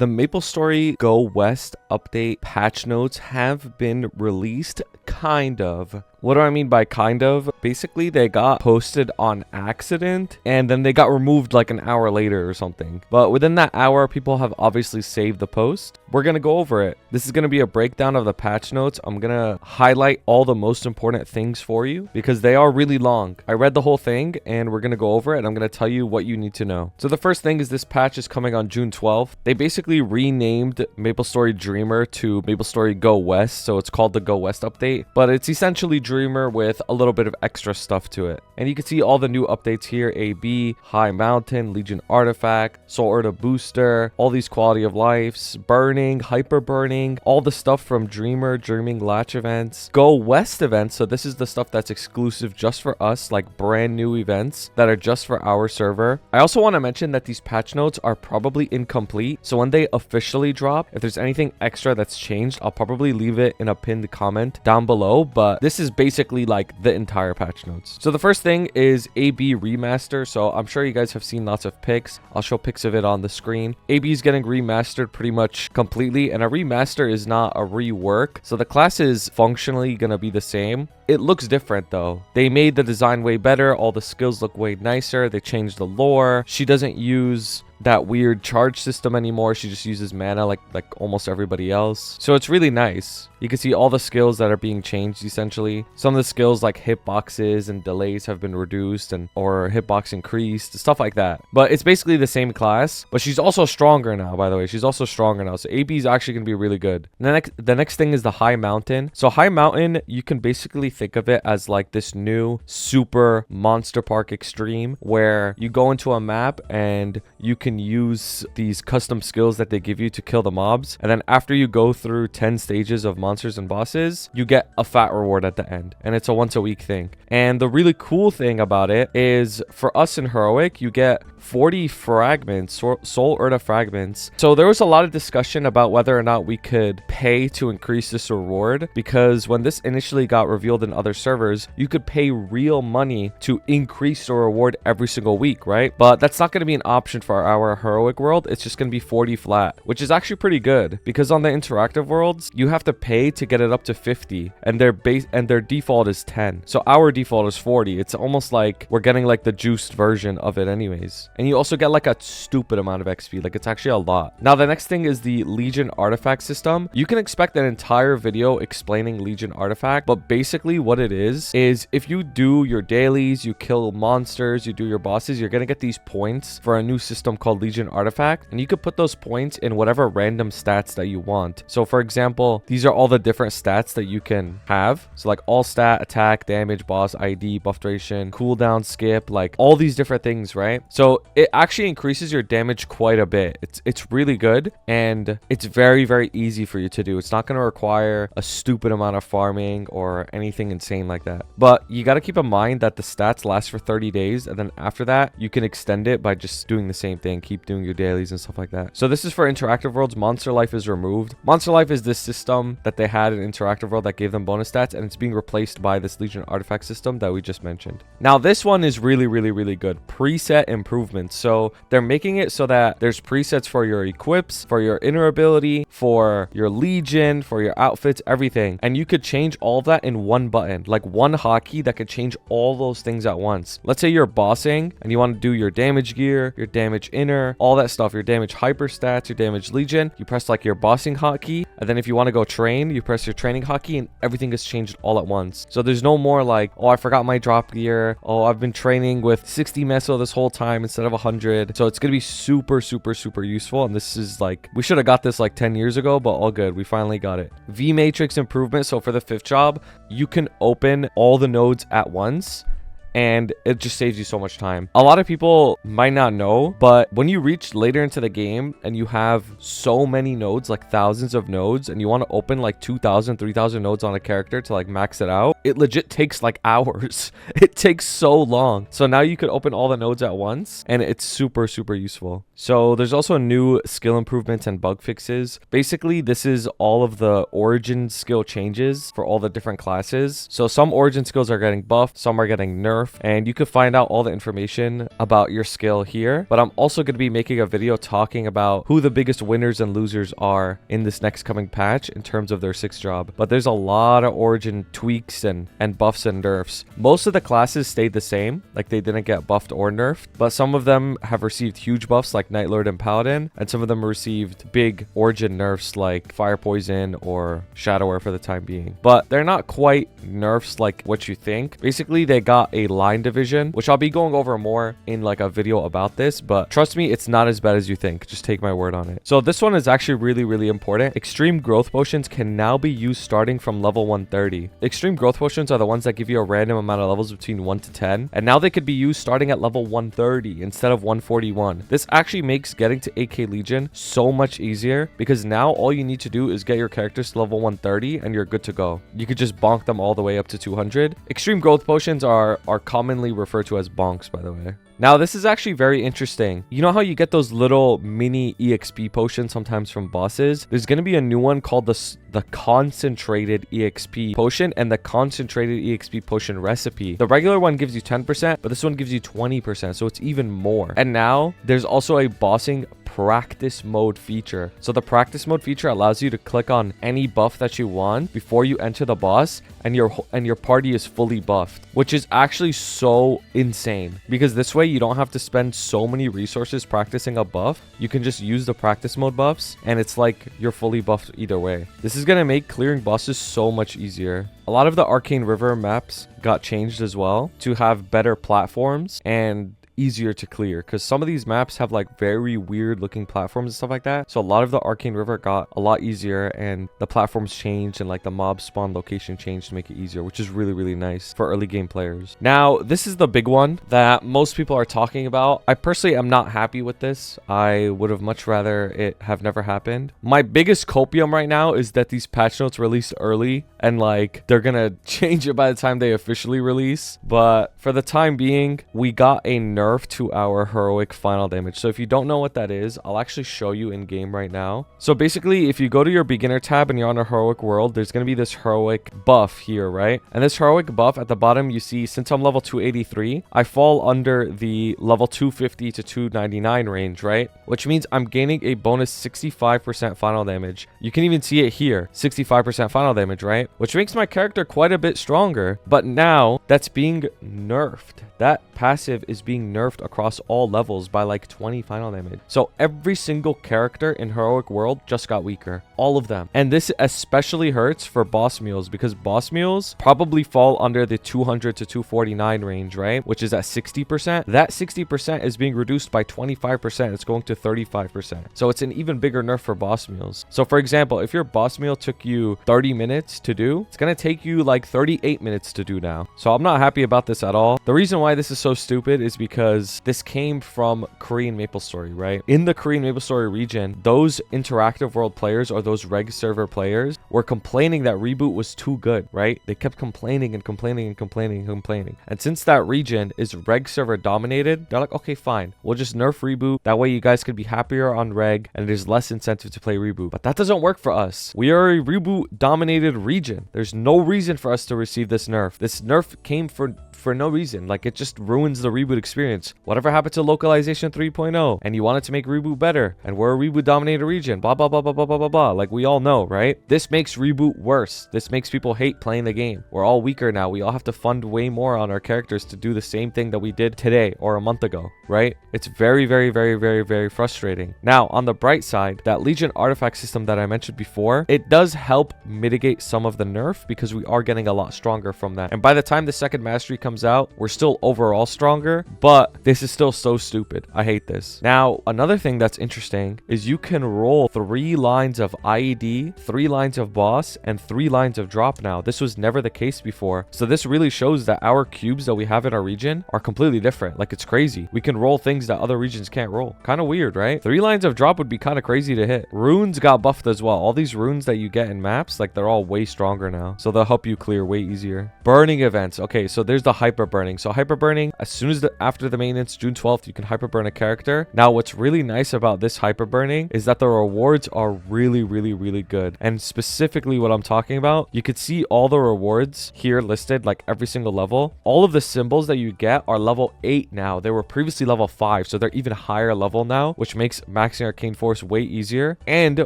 The Maplestory Go West update patch notes have been released, kind of. What do I mean by kind of? Basically, they got posted on accident and then they got removed like an hour later or something. But within that hour, people have obviously saved the post. We're going to go over it. This is going to be a breakdown of the patch notes. I'm going to highlight all the most important things for you because they are really long. I read the whole thing and we're going to go over it and I'm going to tell you what you need to know. So the first thing is this patch is coming on June 12th. They basically renamed Maplestory Dreamer to Maplestory Go West. So it's called the Go West update, but it's essentially Dreamer with a little bit of extra stuff to it. And you can see all the new updates here: AB, Highmountain, Legion Artifact, Soul Urta Booster, all these quality of lives, burning, hyper burning, all the stuff from Dreamer, Dreaming Latch events, Go West events. So this is the stuff that's exclusive just for us, like brand new events that are just for our server. I also want to mention that these patch notes are probably incomplete. So when they officially drop, if there's anything extra that's changed, I'll probably leave it in a pinned comment down below. But this is basically like the entire patch notes. So the first thing is AB Remaster. So I'm sure you guys have seen lots of pics. I'll show pics of it on the screen. AB is getting remastered pretty much completely, and a remaster is not a rework. So the class is functionally going to be the same. It looks different though. They made the design way better. All the skills look way nicer. They changed the lore. She doesn't use that weird charge system anymore. She just uses mana like almost everybody else. So it's really nice. You can see all the skills that are being changed essentially. Some of the skills like hitboxes and delays have been reduced or hitbox increased, stuff like that. But it's basically the same class, but she's also stronger now, by the way. She's also stronger now. So AB is actually going to be really good. The next thing is the Highmountain. So Highmountain, you can basically think of it as like this new super monster park extreme where you go into a map and you can use these custom skills that they give you to kill the mobs, and then after you go through 10 stages of monsters and bosses, you get a fat reward at the end, and it's a once a week thing. And the really cool thing about it is for us in heroic, you get 40 fragments, Soul Urta fragments. So there was a lot of discussion about whether or not we could pay to increase this reward, because when this initially got revealed in other servers, you could pay real money to increase the reward every single week, right? But that's not going to be an option for our heroic world. It's just going to be 40 flat, which is actually pretty good, because on the interactive worlds, you have to pay to get it up to 50, and their default is 10. So our default is 40. It's almost like we're getting like the juiced version of it anyways. And you also get like a stupid amount of XP. Like it's actually a lot. Now the next thing is the Legion Artifact system. You can expect an entire video explaining Legion Artifact, but basically what it is if you do your dailies, you kill monsters, you do your bosses, you're gonna get these points for a new system called Legion Artifact, and you could put those points in whatever random stats that you want. So for example, these are all the different stats that you can have. So like all stat, attack, damage, boss ID, buff duration, cooldown, skip, like all these different things, right? So it actually increases your damage quite a bit. It's really good, and it's very, very easy for you to do. It's not going to require a stupid amount of farming or anything insane like that. But you got to keep in mind that the stats last for 30 days, and then after that, you can extend it by just doing the same thing, keep doing your dailies and stuff like that. So this is for interactive worlds. Monster Life is removed. Monster Life is this system that they had in interactive world that gave them bonus stats, and it's being replaced by this Legion Artifact system that we just mentioned. Now this one is really, really, really good. Preset improvements. So they're making it so that there's presets for your equips, for your inner ability, for your legion, for your outfits, everything. And you could change all of that in one button, like one hotkey that could change all those things at once. Let's say you're bossing and you want to do your damage gear, your damage inner, all that stuff, your damage hyper stats, your damage legion. You press like your bossing hotkey, and then if you want to go train, you press your training hotkey, and everything is changed all at once. So there's no more like, oh, I forgot my drop gear. Oh, I've been training with 60 meso this whole time instead of 100. So it's going to be super, super, super useful. And this is like, we should have got this like 10 years ago, but all good. We finally got it. V Matrix improvement. So for the 5th job, you can open all the nodes at once, and it just saves you so much time. A lot of people might not know, but when you reach later into the game and you have so many nodes, like thousands of nodes, and you want to open like 2,000, 3,000 nodes on a character to like max it out, it legit takes like hours. It takes so long. So now you could open all the nodes at once, and it's super, super useful. So there's also new skill improvements and bug fixes. Basically, this is all of the origin skill changes for all the different classes. So some origin skills are getting buffed, some are getting nerfed, nerf, and you can find out all the information about your skill here. But I'm also going to be making a video talking about who the biggest winners and losers are in this next coming patch in terms of their 6 job. But there's a lot of origin tweaks and buffs and nerfs. Most of the classes stayed the same, like they didn't get buffed or nerfed, but some of them have received huge buffs like Night Lord and Paladin, and some of them received big origin nerfs like Fire Poison or Shadower for the time being. But they're not quite nerfs like what you think. Basically, they got a line division, which I'll be going over more in like a video about this, but trust me, it's not as bad as you think. Just take my word on it. So this one is actually really important. Extreme growth potions can now be used starting from level 130. Extreme growth potions are the ones that give you a random amount of levels between 1 to 10, and now they could be used starting at level 130 instead of 141. This actually makes getting to 8k Legion so much easier, because now all you need to do is get your characters to level 130 and you're good to go. You could just bonk them all the way up to 200. Extreme growth potions are commonly referred to as bonks, by the way. Now, this is actually very interesting. You know how you get those little mini EXP potions sometimes from bosses? There's going to be a new one called the concentrated EXP potion and the concentrated EXP potion recipe. The regular one gives you 10%, but this one gives you 20%, so it's even more. And now there's also a bossing practice mode feature. So the practice mode feature allows you to click on any buff that you want before you enter the boss, and your party is fully buffed, which is actually so insane, because this way you don't have to spend so many resources practicing a buff. You can just use the practice mode buffs, and it's like you're fully buffed either way. This is gonna make clearing bosses so much easier. A lot of the Arcane River maps got changed as well to have better platforms and easier to clear, because some of these maps have like very weird looking platforms and stuff like that. So a lot of the Arcane River got a lot easier, and the platforms changed, and like the mob spawn location changed to make it easier, which is really nice for early game players. Now, this is the big one that most people are talking about. I personally am not happy with this. I would have much rather it have never happened. My biggest copium right now is that these patch notes release early, and like they're gonna change it by the time they officially release. But for the time being, we got a nerf to our heroic final damage. So if you don't know what that is, I'll actually show you in game right now. So basically, if you go to your beginner tab and you're on a heroic world, there's going to be this heroic buff here, right? And this heroic buff at the bottom, you see, since I'm level 283, I fall under the level 250 to 299 range, right? Which means I'm gaining a bonus 65% final damage. You can even see it here, 65% final damage, right? Which makes my character quite a bit stronger. But now that's being nerfed. That passive is being nerfed across all levels by like 20 final damage. So every single character in Heroic World just got weaker. All of them. And this especially hurts for boss mules, because boss mules probably fall under the 200 to 249 range, right? Which is at 60%. That 60% is being reduced by 25%. It's going to 35%. So it's an even bigger nerf for boss mules. So for example, if your boss mule took you 30 minutes to do, it's going to take you like 38 minutes to do now. So I'm not happy about this at all. The reason why this is so stupid is because this came from Korean Maplestory, right? In the Korean Maplestory region, those interactive world players, or those reg server players, were complaining that Reboot was too good, right? They kept complaining and complaining and complaining and complaining. And since that region is reg server dominated, they're like, okay, fine, we'll just nerf Reboot. That way you guys could be happier on reg, and there's less incentive to play Reboot. But that doesn't work for us. We are a Reboot dominated region. There's no reason for us to receive this nerf. This nerf came for no reason. Like, it just ruins the Reboot experience. Whatever happened to localization 3.0, and you wanted to make Reboot better, and we're a Reboot dominated region, blah blah blah blah blah blah blah blah. Like, we all know, right? This makes Reboot worse. This makes people hate playing the game. We're all weaker now. We all have to fund way more on our characters to do the same thing that we did today or a month ago, right? It's very frustrating. Now, on the bright side, that Legion artifact system that I mentioned before, it does help mitigate some of the nerf, because we are getting a lot stronger from that. And by the time the second mastery comes out, we're still overall stronger, but this is still so stupid. I hate this. Now, another thing that's interesting is you can roll 3 lines of IED, 3 lines of boss, and 3 lines of drop now. This was never the case before. So this really shows that our cubes that we have in our region are completely different. Like, it's crazy. We can roll things that other regions can't roll. Kind of weird, right? 3 lines of drop would be kind of crazy to hit. Runes got buffed as well. All these runes that you get in maps, like, they're all way stronger now. So they'll help you clear way easier. Burning events. Okay, so there's the hyper burning. So hyper burning, as soon as after the maintenance, June 12th, you can hyper burn a character. Now, what's really nice about this hyper burning is that the rewards are really, really, really good. And specifically what I'm talking about, you could see all the rewards here listed, like every single level. All of the symbols that you get are level 8 now. They were previously level 5, so they're even higher level now, which makes maxing Arcane Force way easier. And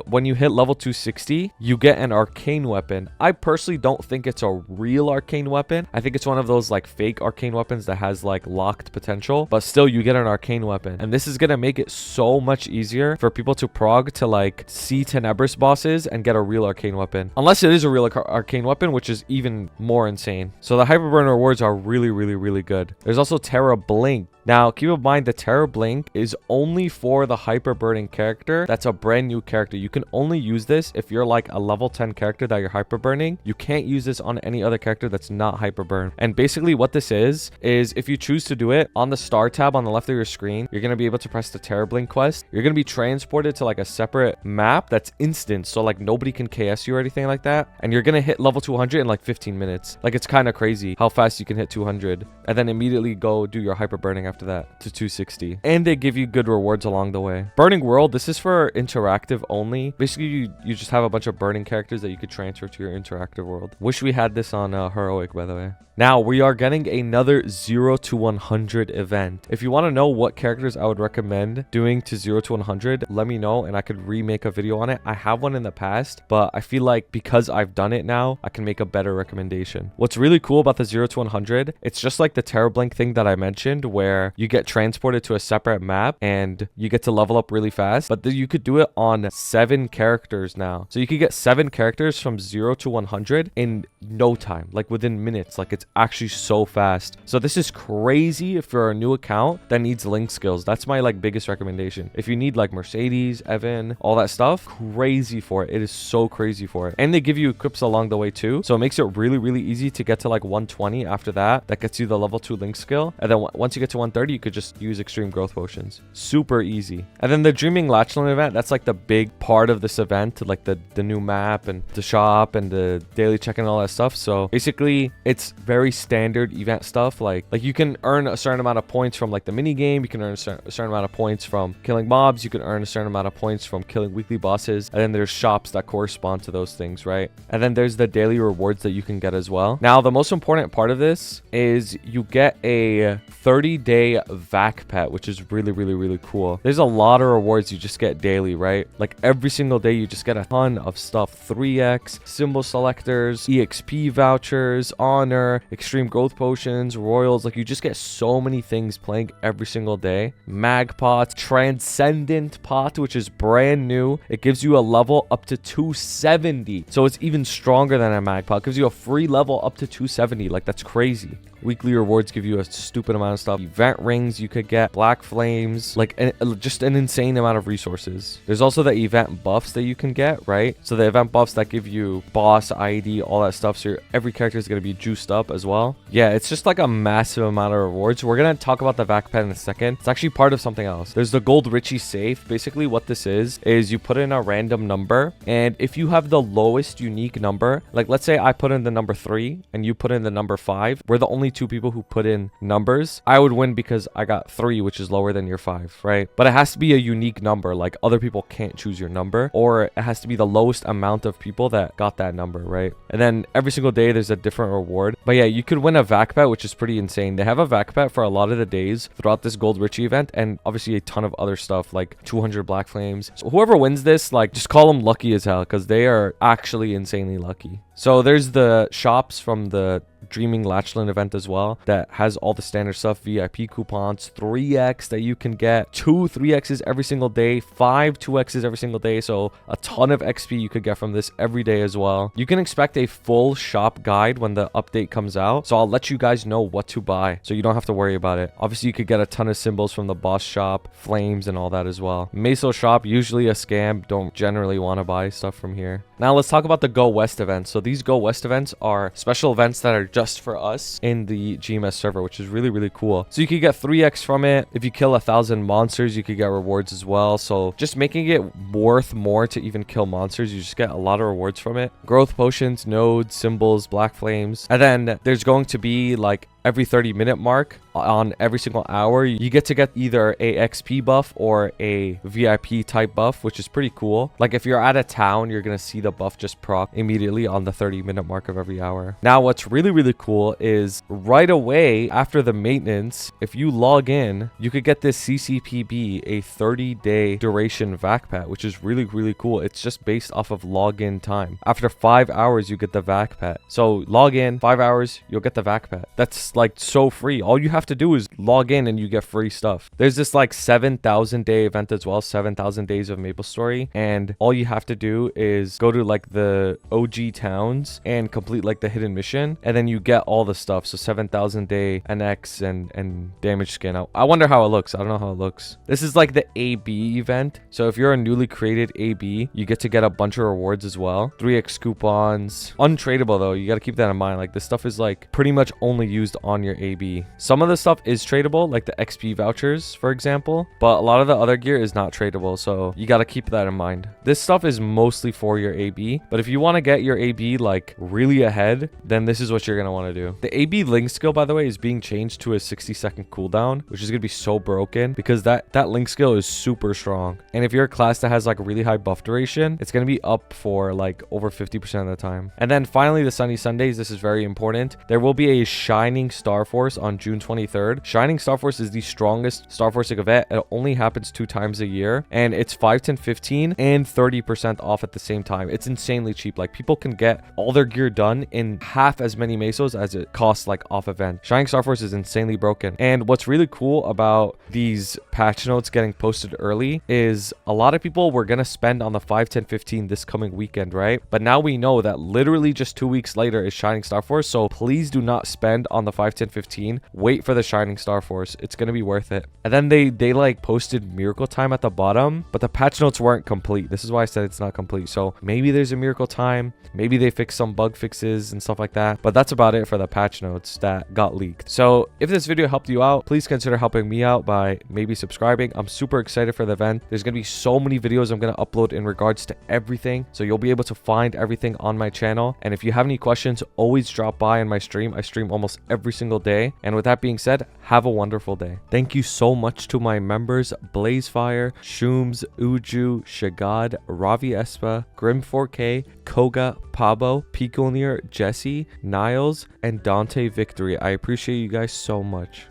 when you hit level 260, you get an arcane weapon. I personally don't think it's a real arcane weapon. I think it's one of those like fake arcane weapons that has like locked potential, but still you get an arcane weapon. And this is gonna make it so much easier for people to prog to like see Tenebris bosses and get a real arcane weapon, unless it is a real arcane weapon, which is even more insane. So the hyperburn rewards are really, really, really good. There's also Terra Blink. Now, keep in mind the Terra Blink is only for the hyper burning character. That's a brand new character. You can only use this if you're like a level 10 character that you're hyper burning. You can't use this on any other character that's not hyper burn. And basically what this is if you choose to do it on the star tab on the left of your screen, you're going to be able to press the Terra Blink quest. You're going to be transported to like a separate map that's instant. So like nobody can KS you or anything like that. And you're going to hit level 200 in like 15 minutes. Like it's kind of crazy how fast you can hit 200 and then immediately go do your hyper burning after that to 260. And they give you good rewards along the way. Burning World, this is for interactive only. Basically, you just have a bunch of burning characters that you could transfer to your interactive world. Wish we had this on Heroic, by the way. Now, we are getting another 0 to 100 event. If you want to know what characters I would recommend doing to 0 to 100, let me know and I could remake a video on it. I have one in the past, but I feel like because I've done it now, I can make a better recommendation. What's really cool about the 0 to 100, it's just like the Terra Blink thing that I mentioned, where you get transported to a separate map and you get to level up really fast, but you could do it on 7 characters now. So you could get 7 characters from 0 to 100 in no time, like within minutes. Like it's actually so fast. So this is crazy if you're a new account that needs link skills. That's my like biggest recommendation. If you need like Mercedes, Evan, all that stuff, crazy for it. It is so crazy for it. And they give you equips along the way too. So it makes it really, really easy to get to like 120 after that. That gets you the level 2 link skill. And then once you get to 130, you could just use extreme growth potions. Super easy. And then the Dreaming Latchland event, that's like the big part of this event, like the new map and the shop and the daily check and all that stuff. So basically it's very standard event stuff. Like you can earn a certain amount of points from like the mini game. You can earn a certain amount of points from killing mobs. You can earn a certain amount of points from killing weekly bosses. And then there's shops that correspond to those things, right? And then there's the daily rewards that you can get as well. Now, the most important part of this is you get a 30-day vac pet, which is really, really, really cool. There's a lot of rewards you just get daily, right? Like every single day you just get a ton of stuff. 3x, symbol selectors, EXP vouchers, honor, extreme growth potions, royals. Like you just get so many things playing every single day. Mag pot, transcendent pot, which is brand new. It gives you a level up to 270. So it's even stronger than a mag pot. It gives you a free level up to 270. Like that's crazy. Weekly rewards give you a stupid amount of stuff. Event rings you could get, black flames, like just an insane amount of resources. There's also the event buffs that you can get, right? So the event buffs that give you boss ID, all that stuff. So every character is going to be juiced up as well. Yeah, it's just like a massive amount of rewards. We're going to talk about the vac pet in a second. It's actually part of something else. There's the Gold Richie safe. Basically what this is you put in a random number, and if you have the lowest unique number, like let's say I put in the number 3 and you put in the number 5, we're the only 2 people who put in numbers, I would win because I got 3, which is lower than your 5, right? But it has to be a unique number. Like other people can't choose your number, or it has to be the lowest amount of people that got that number, right? And then every single day there's a different reward. But yeah, you could win a vac pet, which is pretty insane. They have a vac pet for a lot of the days throughout this Gold Richie event, and obviously a ton of other stuff like 200 black flames. So whoever wins this, like just call them lucky as hell, because they are actually insanely lucky. So there's the shops from the Dreaming Latchland event as well that has all the standard stuff, VIP coupons, 3x that you can get, 2 3x's every single day, 5 2x's every single day. So a ton of XP you could get from this every day as well. You can expect a full shop guide when the update comes out, so I'll let you guys know what to buy so you don't have to worry about it. Obviously you could get a ton of symbols from the boss shop, flames and all that as well. Meso shop, usually a scam. Don't generally want to buy stuff from here. Now let's talk about the Go West events. So these Go West events are special events that are just for us in the GMS server, which is really, really cool. So you could get 3x from it. If you kill 1,000 monsters, you could get rewards as well. So just making it worth more to even kill monsters. You just get a lot of rewards from it. Growth potions, nodes, symbols, black flames. And then there's going to be like every 30-minute mark on every single hour, you get either a XP buff or a VIP type buff, which is pretty cool. Like if you're at a town, you're gonna see the buff just proc immediately on the 30-minute mark of every hour. Now what's really cool is right away after the maintenance, if you log in, you could get this CCPB, a 30-day duration vac pet, which is really cool. It's just based off of login time. After 5 hours you get the vac pet. So log in, 5 hours, you'll get the vac pet. That's like so free. All you have to do is log in and you get free stuff. There's this like 7,000 day event as well, 7,000 days of Maplestory, and all you have to do is go to like the OG towns and complete like the hidden mission, and then you get all the stuff. So 7,000 day NX and damage skin. I wonder how it looks. I don't know how it looks. This is like the AB event. So if you're a newly created AB, you get to get a bunch of rewards as well. 3x coupons. Untradeable though. You got to keep that in mind. Like this stuff is like pretty much only used on your AB. Some of the stuff is tradable, like the XP vouchers, for example, but a lot of the other gear is not tradable. So you got to keep that in mind. This stuff is mostly for your AB, but if you want to get your AB like really ahead, then this is what you're going to want to do. The AB link skill, by the way, is being changed to a 60-second cooldown, which is going to be so broken because that link skill is super strong. And if you're a class that has like a really high buff duration, it's going to be up for like over 50% of the time. And then finally, the Sunny Sundays. This is very important. There will be a Shining Star Force on June 23rd. Shining Star Force is the strongest Star Forcing event. It only happens 2 times a year, and it's 5, 10, 15 and 30% off at the same time. It's insanely cheap. Like people can get all their gear done in half as many mesos as it costs like off event. Shining Star Force is insanely broken. And what's really cool about these patch notes getting posted early is a lot of people were gonna spend on the 5, 10, 15 this coming weekend, right? But now we know that literally just 2 weeks later is Shining Star Force. So please do not spend on the 5, 10, 15. Wait for the Shining Star Force. It's gonna be worth it. And then they like posted Miracle Time at the bottom, but the patch notes weren't complete. This is why I said it's not complete. So maybe there's a Miracle Time. Maybe they fixed some bug fixes and stuff like that. But that's about it for the patch notes that got leaked. So if this video helped you out, please consider helping me out by maybe subscribing. I'm super excited for the event. There's gonna be so many videos I'm gonna upload in regards to everything, so you'll be able to find everything on my channel. And if you have any questions, always drop by on my stream. I stream almost every single day. And with that being said, have a wonderful day. Thank you so much to my members: Blazefire, Shooms, Uju, Shagad, Ravi Espa, Grim 4K, Koga, Pabo, Piconir, Jesse, Niles, and Dante Victory. I appreciate you guys so much.